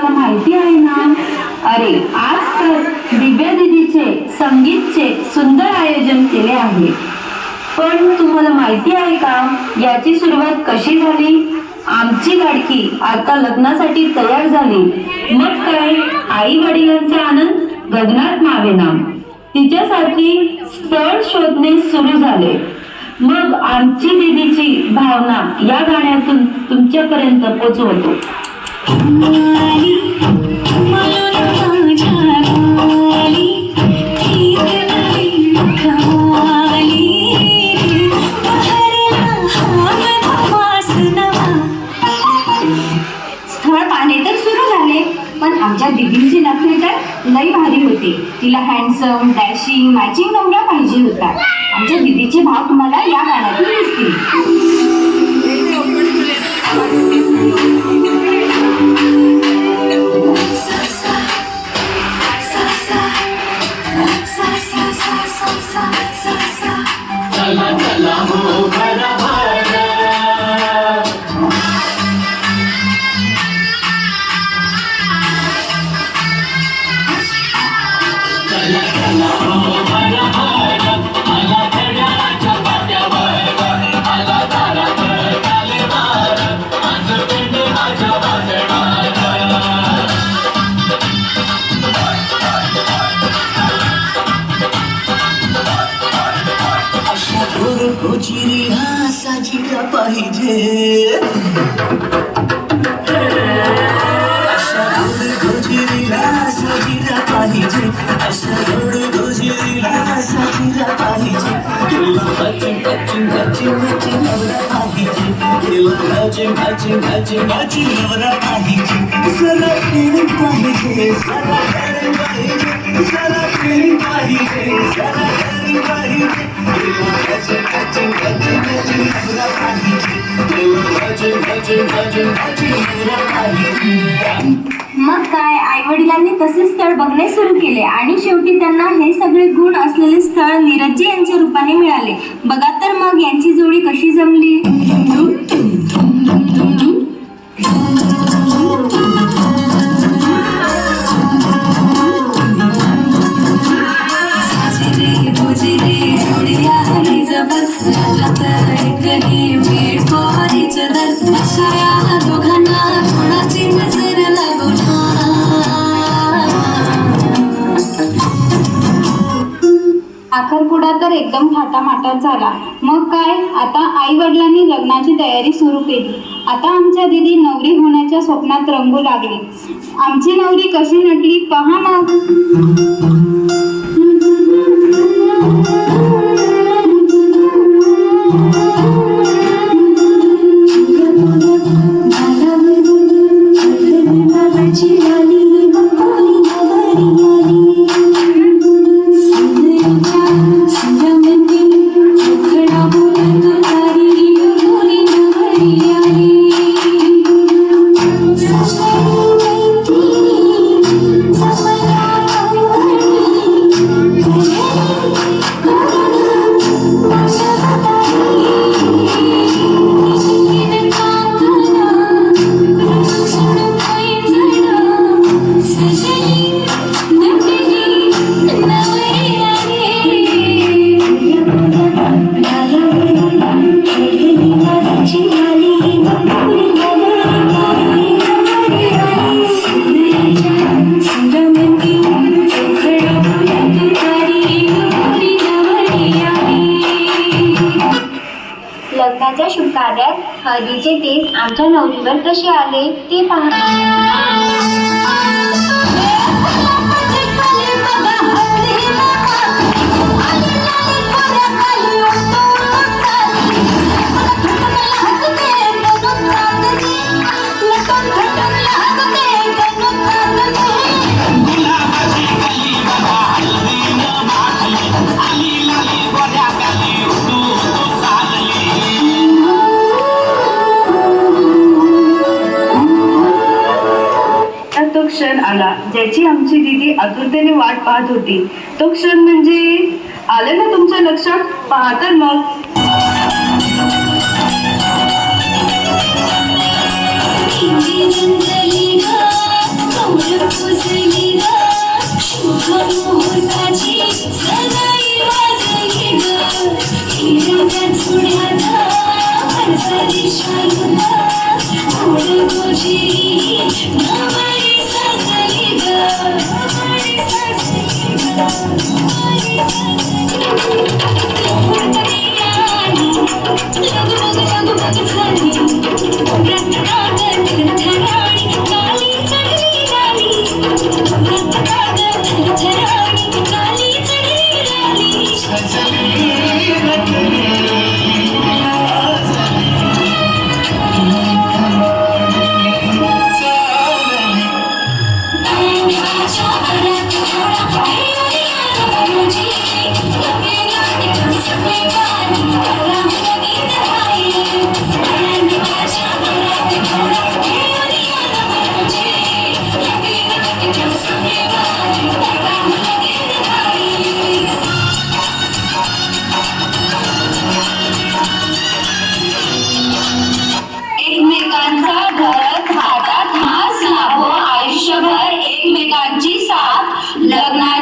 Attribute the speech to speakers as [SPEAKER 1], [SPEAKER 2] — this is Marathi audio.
[SPEAKER 1] तुम्हाला माहिती आहे ना? अरे आज तर दिव्या दीदीचे संगीतचे सुंदर आयोजन केले आहे. पण तुम्हाला माहिती आहे का याची सुरुवात कशी झाली? आमची लाडकी आता लग्नासाठी तयार झाली. मग काय, आई वडिलांचा आनंद गगनात मावेना. तिच्यासाठी स्थळ शोधणे सुरू झाले. मग आमची दीदीची भावना या गाण्यातून तुमच्यापर्यंत पोहोचवतो.
[SPEAKER 2] स्थळ पाहणे तर सुरू झाले, पण आमच्या दीदींची नखरे तर लई भारी होती. तिला हँडसम, डॅशिंग, मॅचिंग नवरा पाहिजे होता. आमच्या दीदीचे भाव तुम्हाला या गाण्यातून दिसतील.
[SPEAKER 3] साजिरा पाहिजे, अशा गोजिरीला साजिरा पाहिजे, अशा गोजिरीला साजिरा पाहिजे. मॅचिंग मॅचिंग मॅचिंग मॅचिंग नवरा पाहिजे, मॅचिंग मॅचिंग मॅचिंग मॅचिंग नवरा पाहिजे. सरा फिलिंग पाहिजे, सरा फिलिंग पाहिजे, सरा फिलिंग पाहिजे, सरा फिलिंग पाहिजे.
[SPEAKER 2] मग काय, आई वडिलांनी तसे स्थळ बघणे सुरू केले आणि शेवटी त्यांना हे सगळे गुण असलेले स्थळ नीरजजी यांच्या रूपाने मिळाले. बघा तर मग यांची जोडी कशी जमली. आखरपुडा तर एकदम थाटामाटात झाला. मग काय, आता आई वडिलांनी लग्नाची तयारी सुरू केली. आता आमच्या दीदी नवरी होण्याच्या स्वप्नात रंगू लागली. आमची नवरी कशी नटली पहा मग. लग्नाच्या शुभ कार्यात हळदीचे तेज आमच्या नवरीवर कसे आले ते पहा.
[SPEAKER 1] क्षण आला ज्याची आमची दीदी आतुरतेने वाट पाहत होती. तो क्षण म्हणजे आले ना तुमच्या लक्षात? पहा तर मग.
[SPEAKER 2] एकमेकांचा घरात हातात हात लाभो आयुष्यभर एकमेकांची साथ लग्ना